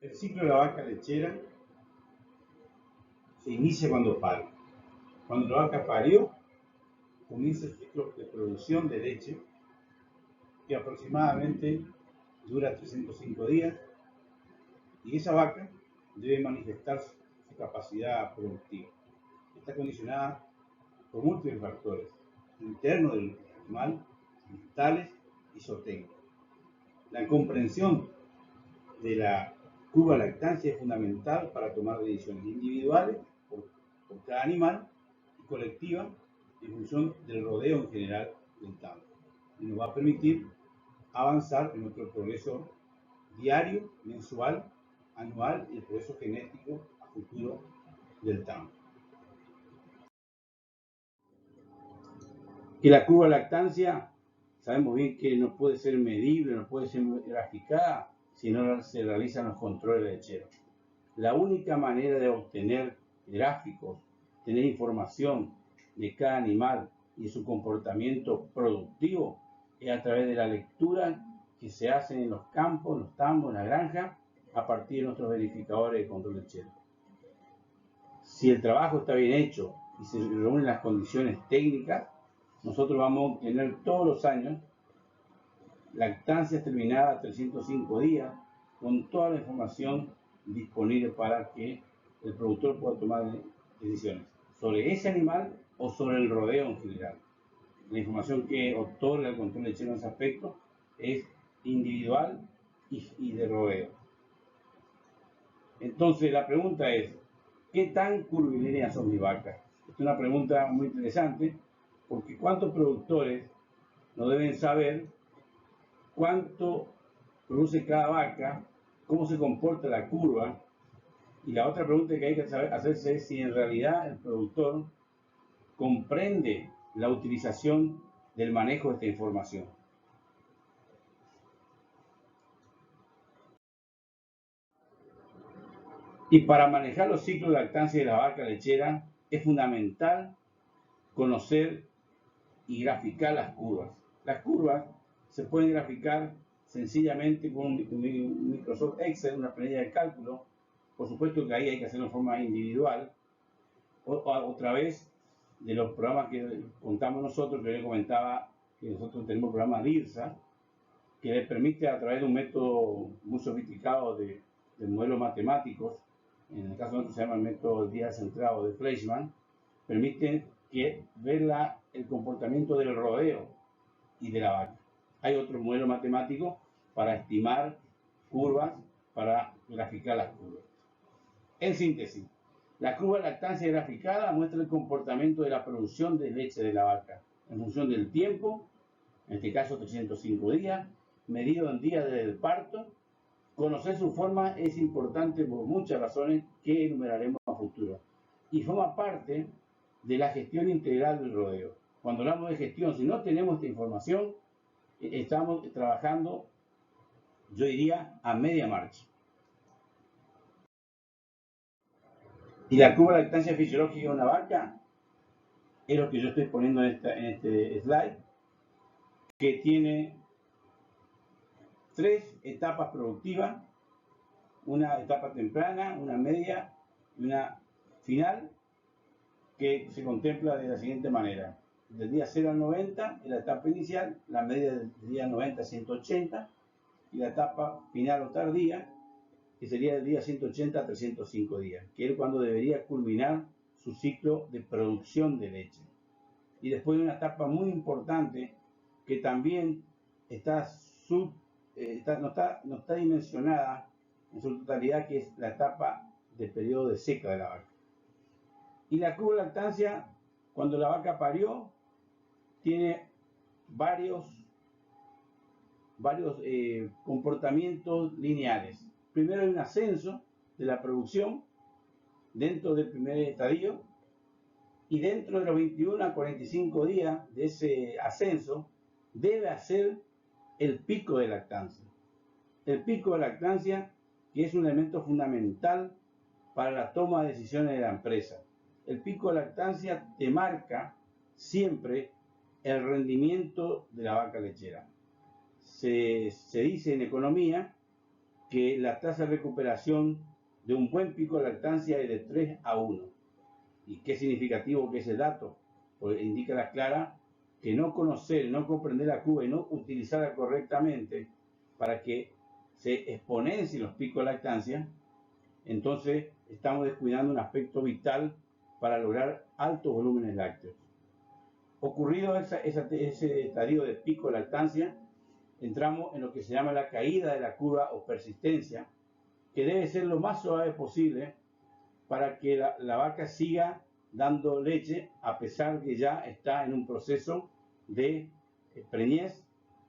El ciclo de la vaca lechera se inicia cuando pare. Cuando la vaca parió, comienza el ciclo de producción de leche, que aproximadamente dura 305 días, y esa vaca debe manifestar su capacidad productiva. Está condicionada por múltiples factores internos del animal, mentales y zootécnicos. La comprensión de la curva de lactancia es fundamental para tomar decisiones individuales por cada animal y colectivas en función del rodeo en general del tambo, y nos va a permitir avanzar en nuestro progreso diario, mensual, anual y el progreso genético a futuro del tambo. Que la curva de lactancia sabemos bien que no puede ser medible, no puede ser graficada si no se realizan los controles lecheros. La única manera de obtener gráficos, tener información de cada animal y su comportamiento productivo es a través de la lectura que se hace en los campos, en los tambos, en la granja, a partir de nuestros verificadores de control lechero. Si el trabajo está bien hecho y se reúnen las condiciones técnicas, nosotros vamos a obtener todos los años lactancias terminadas a 305 días con toda la información disponible para que el productor pueda tomar decisiones sobre ese animal o sobre el rodeo en general. La información que otorga el control lechero en ese aspecto es individual y de rodeo. Entonces la pregunta es, ¿qué tan curvilíneas son mis vacas? Es una pregunta muy interesante porque ¿cuántos productores no deben saber cuánto produce cada vaca, cómo se comporta la curva? Y la otra pregunta que hay que hacerse es si en realidad el productor comprende la utilización del manejo de esta información. Y para manejar los ciclos de lactancia de la vaca lechera es fundamental conocer y graficar las curvas. Las curvas se pueden graficar sencillamente con un Microsoft Excel, una planilla de cálculo. Por supuesto que ahí hay que hacerlo de forma individual, o otra vez de los programas que contamos nosotros, que yo les comentaba que nosotros tenemos programas DIRSA, que les permite a través de un método muy sofisticado de modelos matemáticos, en el caso nuestro se llama el método día centrado de Fleischmann, permiten ver el comportamiento del rodeo y de la vaca. Hay otro modelo matemático para estimar curvas, para graficar las curvas. En síntesis, la curva de lactancia graficada muestra el comportamiento de la producción de leche de la vaca en función del tiempo, en este caso 305 días, medido en días desde el parto. Conocer su forma es importante por muchas razones que enumeraremos a futuro y forma parte de la gestión integral del rodeo. Cuando hablamos de gestión, si no tenemos esta información, estamos trabajando, yo diría, a media marcha. Y la curva de lactancia fisiológica de una vaca es lo que yo estoy poniendo en este slide, que tiene 3 etapas productivas, una etapa temprana, una media y una final, que se contempla de la siguiente manera: del día 0 al 90 es la etapa inicial, la media del día 90 a 180 y la etapa final o tardía, que sería del día 180 a 305 días, que es cuando debería culminar su ciclo de producción de leche. Y después de una etapa muy importante que también no está dimensionada en su totalidad, que es la etapa de periodo de seca de la vaca. Y la curva de lactancia, cuando la vaca parió, tiene varios comportamientos lineales. Primero hay un ascenso de la producción dentro del primer estadio, y dentro de los 21 a 45 días de ese ascenso debe hacer el pico de lactancia. El pico de lactancia, que es un elemento fundamental para la toma de decisiones de la empresa. El pico de lactancia te marca siempre el rendimiento de la vaca lechera. Se dice en economía que la tasa de recuperación de un buen pico de lactancia es de 3:1. ¿Y qué significativo que es el dato? Pues indica la clara que no conocer, no comprender la curva y no utilizarla correctamente para que se exponencien los picos de lactancia, entonces estamos descuidando un aspecto vital para lograr altos volúmenes lácteos. Ocurrido ese estadio de pico de lactancia, entramos en lo que se llama la caída de la curva o persistencia, que debe ser lo más suave posible para que la vaca siga dando leche a pesar que ya está en un proceso de preñez,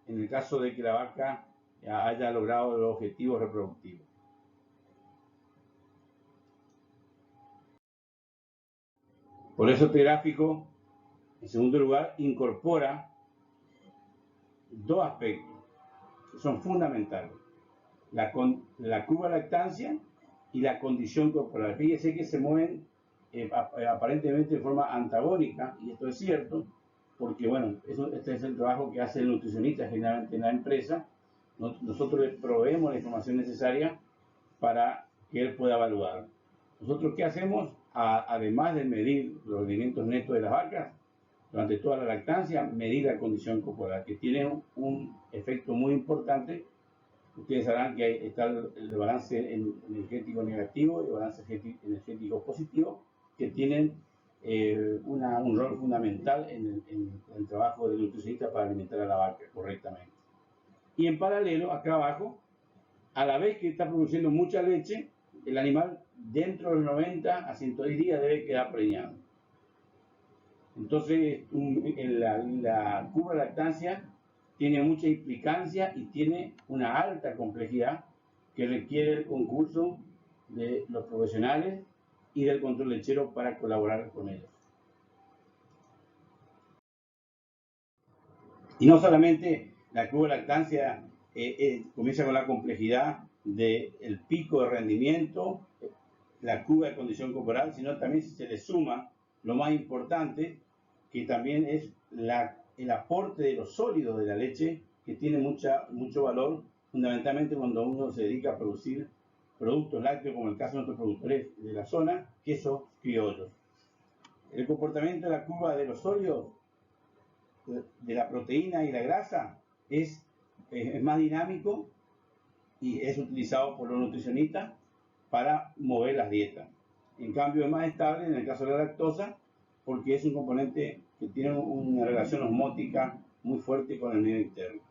en el caso de que la vaca haya logrado los objetivos reproductivos. Por eso este gráfico, en segundo lugar, incorpora dos aspectos que son fundamentales: la curva de lactancia y la condición corporal. Fíjese que se mueven aparentemente de forma antagónica, y esto es cierto, porque bueno, este es el trabajo que hace el nutricionista generalmente en la empresa. Nosotros le proveemos la información necesaria para que él pueda evaluar. Nosotros, ¿qué hacemos? Además de medir los rendimientos netos de las vacas durante toda la lactancia, medir la condición corporal, que tiene un efecto muy importante. Ustedes sabrán que está el balance energético negativo y el balance energético positivo, que tienen un rol fundamental en el trabajo del nutricionista para alimentar a la vaca correctamente. Y en paralelo, acá abajo, a la vez que está produciendo mucha leche, el animal dentro de los 90 a 110 días debe quedar preñado. Entonces, la curva de lactancia tiene mucha implicancia y tiene una alta complejidad que requiere el concurso de los profesionales y del control lechero para colaborar con ellos. Y no solamente la curva de lactancia comienza con la complejidad del pico de rendimiento, la curva de condición corporal, sino también si se le suma lo más importante, que también es el aporte de los sólidos de la leche, que tiene mucho valor, fundamentalmente cuando uno se dedica a producir productos lácteos, como el caso de nuestros productores de la zona, quesos criollos. El comportamiento de la curva de los sólidos, de la proteína y la grasa, es más dinámico y es utilizado por los nutricionistas para mover las dietas. En cambio, es más estable en el caso de la lactosa, porque es un componente que tiene una relación osmótica muy fuerte con el medio interno.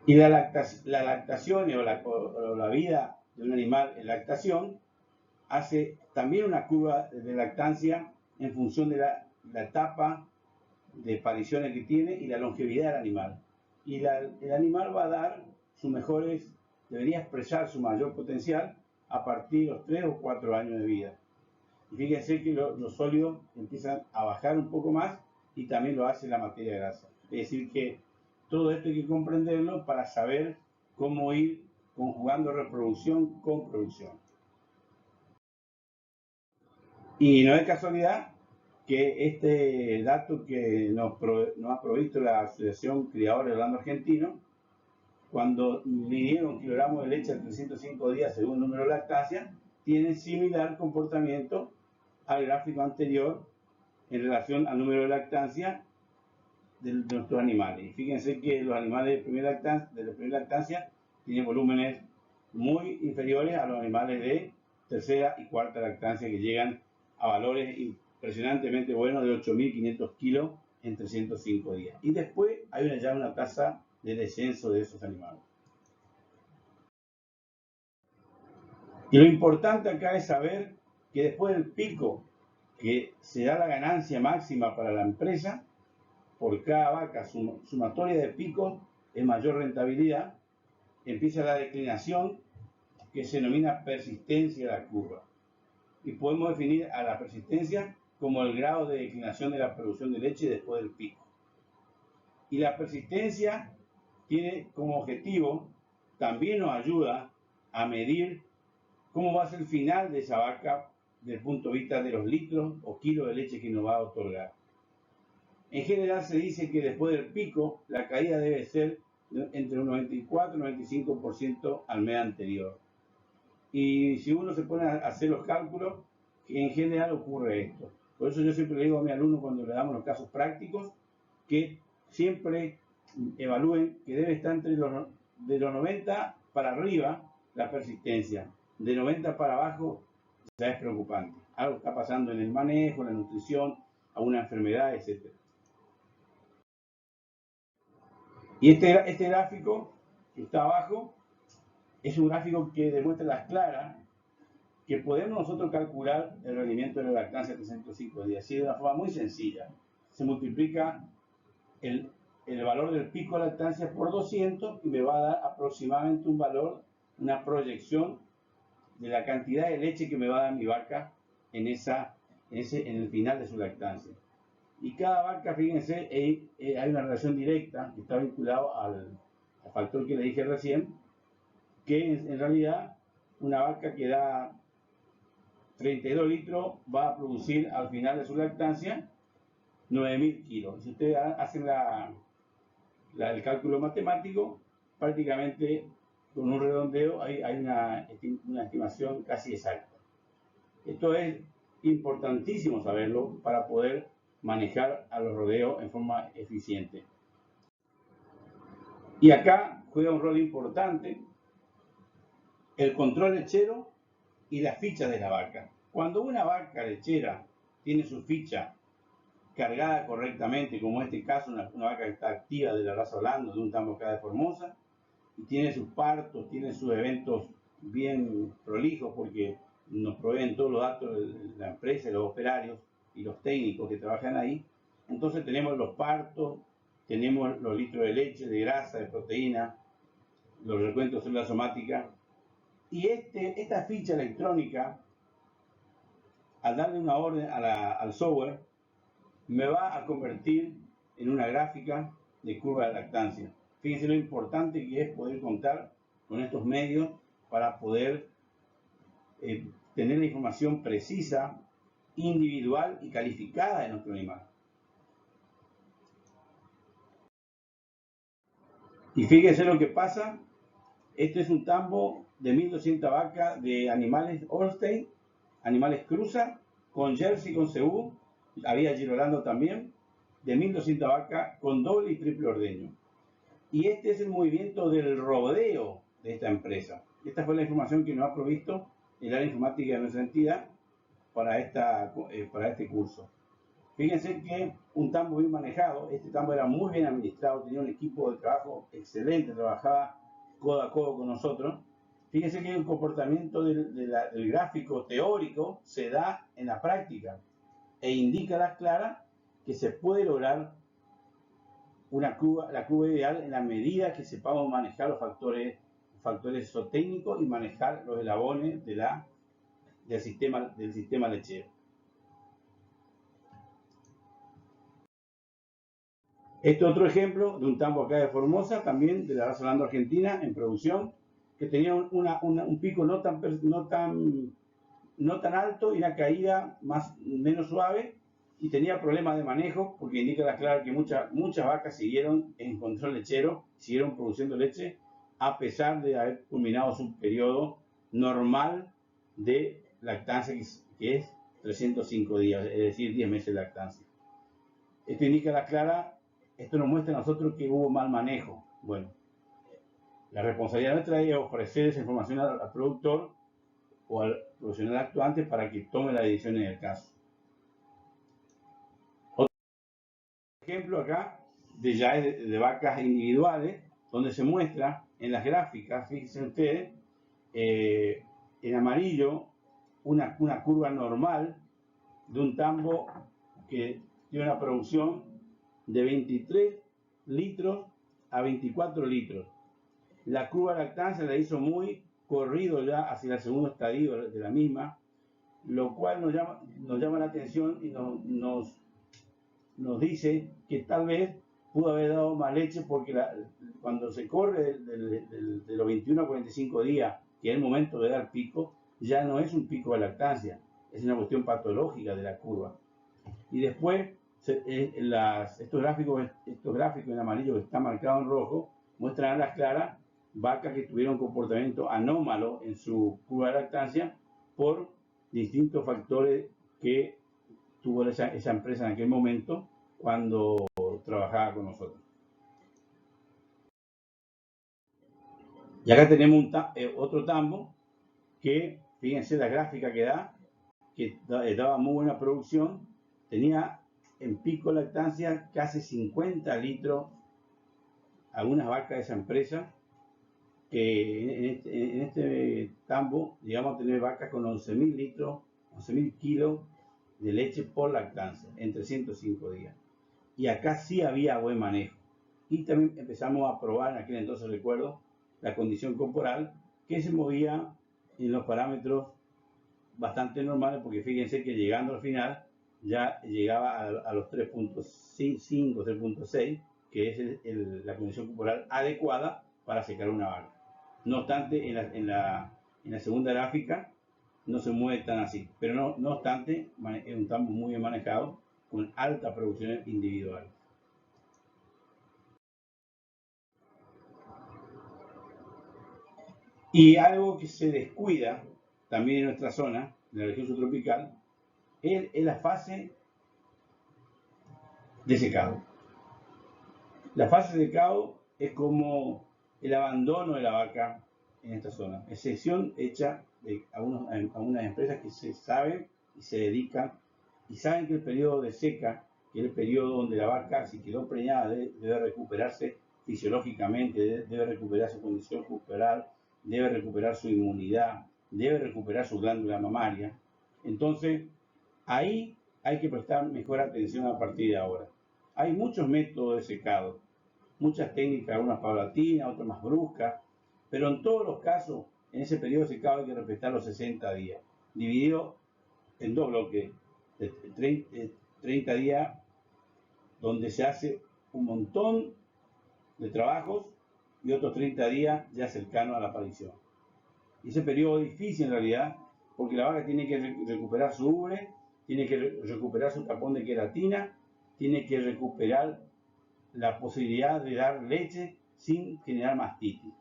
Y la lactación o la vida de un animal en lactación hace también una curva de lactancia en función de la etapa de pariciones que tiene y la longevidad del animal. Y el animal va a dar debería expresar su mayor potencial a partir de los 3 o 4 años de vida. Y fíjense que los sólidos empiezan a bajar un poco más y también lo hace la materia grasa. Es decir que todo esto hay que comprenderlo para saber cómo ir conjugando reproducción con producción. Y no es casualidad que este dato que nos ha provisto la Asociación Criadores del Lando Argentino, cuando midieron kilogramos de leche a 305 días según el número de lactancia, tiene similar comportamiento al gráfico anterior en relación al número de lactancia de nuestros animales. Y fíjense que los animales de primera lactancia tienen volúmenes muy inferiores a los animales de tercera y cuarta lactancia, que llegan a valores impresionantemente buenos de 8.500 kilos en 305 días. Y después hay ya una tasa de descenso de esos animales. Y lo importante acá es saber que después del pico, que se da la ganancia máxima para la empresa, por cada vaca sumatoria de picos es mayor rentabilidad, empieza la declinación, que se denomina persistencia de la curva. Y podemos definir a la persistencia como el grado de declinación de la producción de leche después del pico. Y la persistencia tiene como objetivo, también nos ayuda a medir cómo va a ser el final de esa vaca desde el punto de vista de los litros o kilos de leche que nos va a otorgar. En general se dice que después del pico, la caída debe ser entre un 94 y 95% al mes anterior. Y si uno se pone a hacer los cálculos, en general ocurre esto. Por eso yo siempre le digo a mis alumnos cuando le damos los casos prácticos, que siempre evalúen que debe estar de los 90 para arriba la persistencia. De 90 para abajo ya es preocupante. Algo está pasando en el manejo, en la nutrición, alguna enfermedad, etc. Y este gráfico que está abajo es un gráfico que demuestra las claras que podemos nosotros calcular el rendimiento de la lactancia a 305 días. Así de una forma muy sencilla. Se multiplica el valor del pico de lactancia por 200 y me va a dar aproximadamente un valor, una proyección de la cantidad de leche que me va a dar mi vaca en el final de su lactancia. Y cada vaca, fíjense, hay una relación directa que está vinculado al factor que le dije recién, que en realidad una vaca que da 32 litros va a producir al final de su lactancia 9.000 kilos. Si ustedes hacen el cálculo matemático, prácticamente con un redondeo hay una estimación casi exacta. Esto es importantísimo saberlo para poder manejar a los rodeos en forma eficiente. Y acá juega un rol importante el control lechero y las fichas de la vaca. Cuando una vaca lechera tiene su ficha cargada correctamente, como en este caso una vaca que está activa de la raza Holanda, de un tambo acá de Formosa, y tiene sus partos, tiene sus eventos bien prolijos porque nos proveen todos los datos de la empresa, los operarios y los técnicos que trabajan ahí. Entonces tenemos los partos, tenemos los litros de leche, de grasa, de proteína, los recuentos de células somáticas. Y esta ficha electrónica, al darle una orden al software, me va a convertir en una gráfica de curva de lactancia. Fíjense lo importante que es poder contar con estos medios para poder tener la información precisa, individual y calificada de nuestro animal. Y fíjense lo que pasa. Este es un tambo de 1200 vacas de animales Holstein, animales cruza, con Jersey, con Cebú, había Girolando también, de 1200 vacas con doble y triple ordeño. Y este es el movimiento del rodeo de esta empresa. Esta fue la información que nos ha provisto el área informática de nuestra entidad para este curso. Fíjense que un tambo bien manejado, este tambo era muy bien administrado, tenía un equipo de trabajo excelente, trabajaba codo a codo con nosotros. Fíjense que el comportamiento del gráfico teórico se da en la práctica e indica a las claras que se puede lograr la curva ideal en la medida que sepamos manejar los factores zootécnicos y manejar los eslabones del sistema lechero. Este otro ejemplo de un tambo acá de Formosa, también de la raza Holanda argentina, en producción, que tenía un pico no tan alto y una caída menos suave, y tenía problemas de manejo, porque indica la clara que muchas vacas siguieron en control lechero, siguieron produciendo leche, a pesar de haber culminado su periodo normal de lactancia, que es 305 días, es decir, 10 meses de lactancia. Esto indica la clara. Esto nos muestra a nosotros que hubo mal manejo. Bueno, la responsabilidad nuestra es ofrecer esa información al productor o al profesional actuante para que tome la decisión en el caso. Otro ejemplo acá de vacas individuales, donde se muestra en las gráficas, fíjense ustedes, en amarillo una curva normal de un tambo que tiene una producción de 23 litros a 24 litros. La curva de lactancia la hizo muy corrido ya hacia el segundo estadio de la misma, lo cual nos llama la atención y nos dice que tal vez pudo haber dado más leche porque cuando se corre de los 21 a 45 días, que es el momento de dar pico, ya no es un pico de lactancia, es una cuestión patológica de la curva. Y después estos gráficos en amarillo que están marcados en rojo muestran a las claras vacas que tuvieron un comportamiento anómalo en su curva de lactancia por distintos factores que tuvo esa empresa en aquel momento cuando trabajaba con nosotros. Y acá tenemos otro tambo que, fíjense la gráfica que daba muy buena producción, tenía en pico de lactancia casi 50 litros algunas vacas de esa empresa, que en este tambo llegamos a tener vacas con 11.000 litros, 11.000 kilos de leche por lactancia en 305 días. Y acá sí había buen manejo. Y también empezamos a probar, en aquel entonces recuerdo, la condición corporal, que se movía en los parámetros bastante normales, porque fíjense que llegando al final ya llegaba a los 3.5, 3.6, que es la condición corporal adecuada para secar una vaca. No obstante, en la segunda gráfica no se mueve tan así, pero no obstante, es un tambo muy bien manejado, con alta producción individual. Y algo que se descuida también en nuestra zona, en la región subtropical, es la fase de secado. La fase de secado es como el abandono de la vaca en esta zona, excepción hecha a unas empresas que se saben y se dedican y saben que el periodo de seca, que es el periodo donde la vaca, si quedó preñada, debe recuperarse fisiológicamente, debe recuperar su condición corporal, debe recuperar su inmunidad, debe recuperar su glándula mamaria. Entonces, ahí hay que prestar mejor atención a partir de ahora. Hay muchos métodos de secado, muchas técnicas, unas paulatinas, otras más bruscas, pero en todos los casos, en ese periodo de secado hay que respetar los 60 días, dividido en dos bloques, de 30 días, donde se hace un montón de trabajos, y otros 30 días ya cercano a la aparición. Y ese periodo es difícil en realidad, porque la vaca tiene que recuperar su ubre, tiene que recuperar su tapón de queratina, tiene que recuperar la posibilidad de dar leche sin generar mastitis.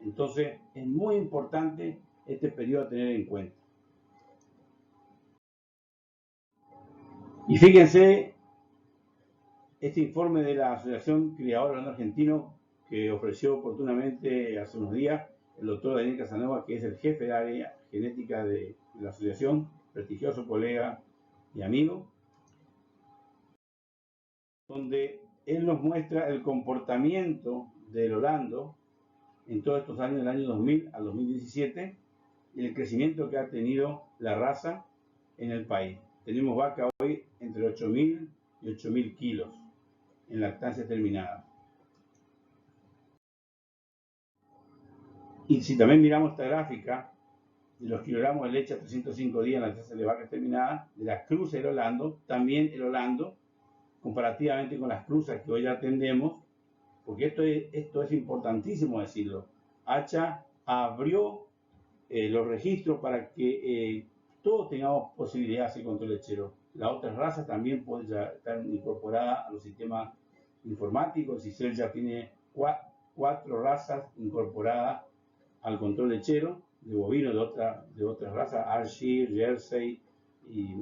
Entonces es muy importante este periodo a tener en cuenta. Y fíjense este informe de la Asociación Criadora Hablando Argentino que ofreció oportunamente hace unos días el doctor Daniel Casanova, que es el jefe de área genética de la asociación, prestigioso colega y amigo, donde él nos muestra el comportamiento del Holando en todos estos años, del año 2000 al 2017, y el crecimiento que ha tenido la raza en el país. Tenemos vaca hoy entre 8.000 y 8.000 kilos en lactancia terminada. Y si también miramos esta gráfica de los kilogramos de leche a 305 días en la lactancia de vacas terminadas, de las cruzas del Holando, también el Holando, comparativamente con las cruzas que hoy ya atendemos, porque esto es importantísimo decirlo, Hacha abrió los registros para que todos tengamos posibilidad de hacer control lechero. Las otras razas también pueden ya estar incorporadas a los sistemas informáticos. CICEL ya tiene 4 razas incorporadas al control lechero, de bovinos de otras razas, Ayrshire, Jersey y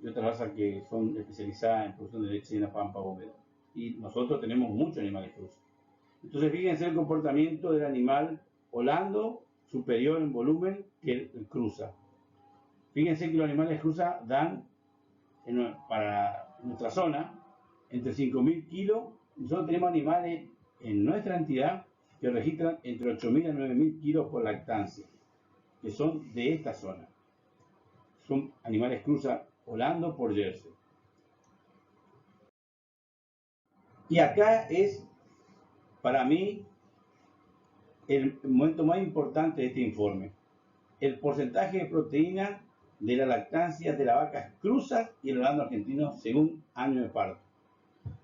otras razas que son especializadas en producción de leche en la pampa húmeda. Y nosotros tenemos muchos animales cruzas. Entonces fíjense el comportamiento del animal holando superior en volumen que el cruza. Fíjense que los animales cruza dan para nuestra zona entre 5.000 kilos. Nosotros tenemos animales en nuestra entidad que registran entre 8.000 a 9.000 kilos por lactancia, que son de esta zona. Son animales cruza holando por Jersey. Y acá es, para mí, el momento más importante de este informe. El porcentaje de proteína de la lactancia de las vacas cruzas y el holando argentino según año de parto.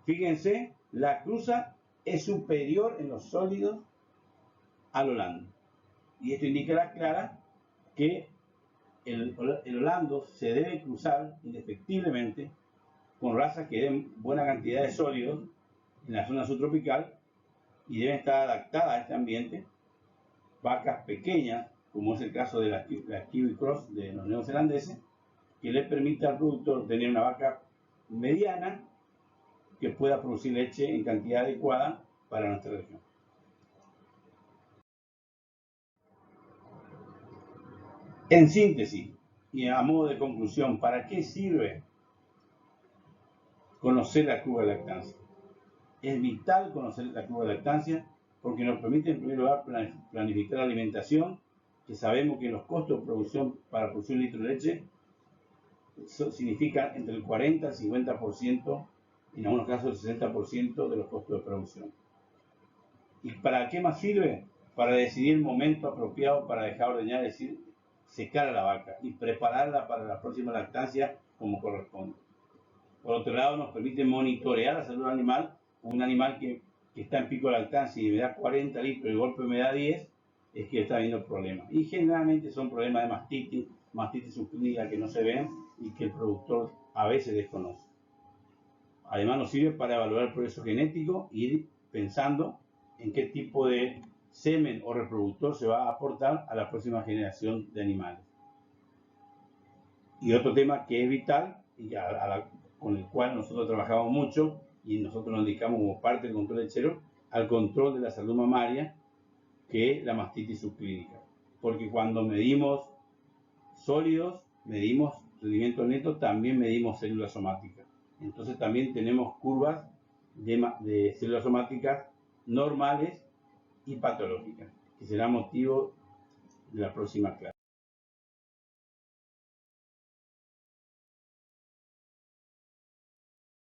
Fíjense, la cruza es superior en los sólidos al holando. Y esto indica a la clara que el holando se debe cruzar indefectiblemente con razas que den buena cantidad de sólidos en la zona subtropical y deben estar adaptadas a este ambiente. Vacas pequeñas, como es el caso de la Kiwi Cross de los neozelandeses, que les permite al productor tener una vaca mediana que pueda producir leche en cantidad adecuada para nuestra región. En síntesis y a modo de conclusión, ¿para qué sirve conocer la curva de lactancia? Es vital conocer la curva de lactancia porque nos permite en primer lugar planificar la alimentación, que sabemos que los costos de producción para producir un litro de leche significa entre el 40 y el 50%, en algunos casos el 60% de los costos de producción. ¿Y para qué más sirve? Para decidir el momento apropiado para dejar ordeñar, es decir, secar a la vaca y prepararla para la próxima lactancia como corresponde. Por otro lado, nos permite monitorear la salud del animal. Un animal que está en pico de lactancia y me da 40 litros y de golpe me da 10, es que está habiendo problemas. Y generalmente son problemas de mastitis subclínica que no se ven y que el productor a veces desconoce. Además nos sirve para evaluar el progreso genético y ir pensando en qué tipo de semen o reproductor se va a aportar a la próxima generación de animales. Y otro tema que es vital y con el cual nosotros trabajamos mucho y nosotros nos dedicamos como parte del control lechero al control de la salud mamaria, que es la mastitis subclínica. Porque cuando medimos sólidos, medimos rendimiento neto, también medimos células somáticas. Entonces también tenemos curvas de células somáticas normales y patológicas, que será motivo de la próxima clase.